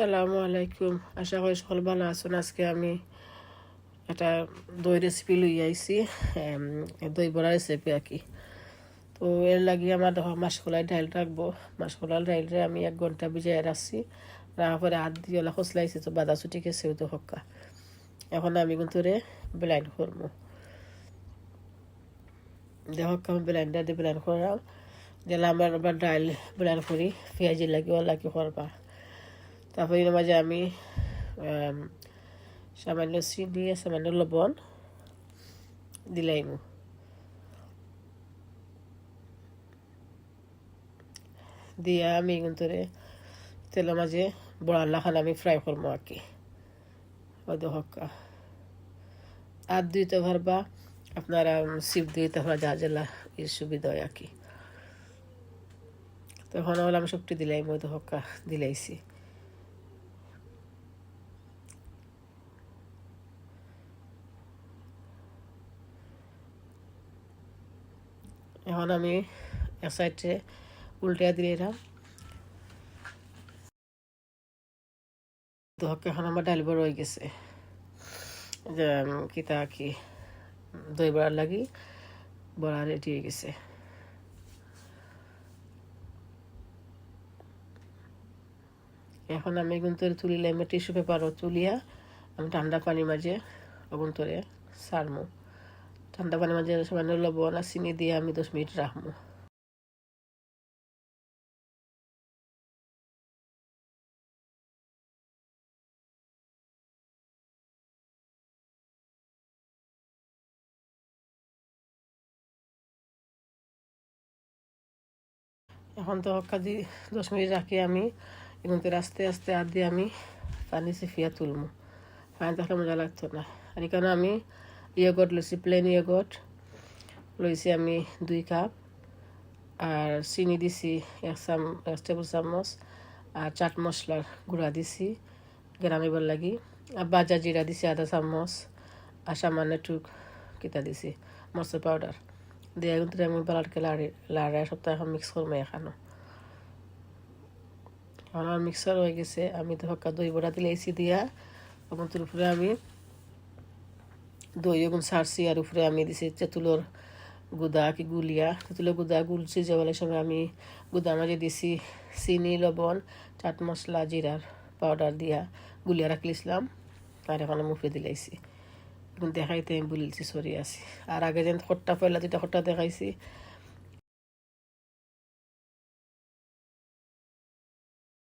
আসসালামু আলাইকুম। আশা করি সকল ভালো আছেন। আজকে আমি একটা দই রেসিপি লই আইছি, দই বড়া রেসিপি আর কি। তো এর লাগি আমার দেখো মাসকলাই ডাইল রাখবো। মাসকলাই ডাইলরে আমি 1 ঘন্টা ভিজাই রাখছি, রাখার পরে হাত দিয়ে ওলা খসলাইছি, তো বাদা ছুটি গেছে তো হক্কা। এখন আমি কিন্তু ব্লেন্ড করবো। দেখো আমি ব্লেন্ডার দিয়ে ব্লেন্ড করাম, যেন আমার আবার ডাইল ব্লেন্ড করি পেঁয়াজি লাগি ও লাগি করবা। তারপরে এর মাঝে আমি সামান্য চিনি সামান্য লবণ দিলাইম, দিয়া আমি কিন্তু তেলের মাঝে বড়াল্লা খান আমি ফ্রাই করবো আর কি। হয়তো হক্কা আর দিতে পারবা আপনারা, সিপ দিতে পারবা, যা জেলা এই সুবিধা হয় আর কি। তখন হলে আমি সবটি দিলাইম, হয়তো হক্কা দিলাইছি। এখন আমি এক সাইডে উল্টে দিলাম। তো হক্কা এখন আমার ডাল বড় হয়ে গেছে, যে কিতা কি দই বড়ার লাগি বড়া রেডি হয়ে গেছে। এখন আমি কিন্তু তুলিলাম টিস্যু পেপারও তুলিয়া আমি ঠান্ডা পানির মাঝে ওগুন তোরে সারমু। ঠান্ডা পানির মাঝে সামান্য লবণ আর চিনি দিয়ে আমি 10 মিনিট রাখবো। এখন তো হক্কা দি 10 মিনিট রাখি আমি এখন তো আস্তে আস্তে হাত দিয়ে আমি পানি চিফিয়া তুলবো। পানি থাকলে মজা লাগতো না। আর এখানে আমি ইয়োগট লইছি, প্লেন ইয়োগট লইছি আমি 2 কাপ, আর চিনি দিছি 1 টেবিল চামচ, আর চাট মশলার গুঁড়া দিছি গ্রামিবার লাগি, আর বাজা জিরা দিছি 1/2 চামচ, আর সামান্য একটু কিতা দিছি মরিচের পাউডার দিয়ে কিন্তু আমি বালাটকে লাড়ায় সপ্তাহে এখন মিক্স করবো এখানো। এখন আমার মিক্সার হয়ে গেছে, আমি তো হক্কা দই বড়া দিলেছি দিয়া তখন তোর উপরে আমি দই এখন ছাড়ছি, আর উপরে আমি দিছি তেঁতুলোর গুদা কি গুলিয়া, তেঁতুলের গুদা গুলছি যে বলে সময় আমি গুদার মাঝে দিছি চিনি লবণ চাট মশলা জিরার পাউডার দিয়া গুলিয়া রাখলিছিলাম, আর এখন মুখে দিলাইছি। এখন দেখাইতে আমি বলিছি সরি আছি। আর আগে যেন খট্টা পয়লা 2টা খট্টা দেখাইছি,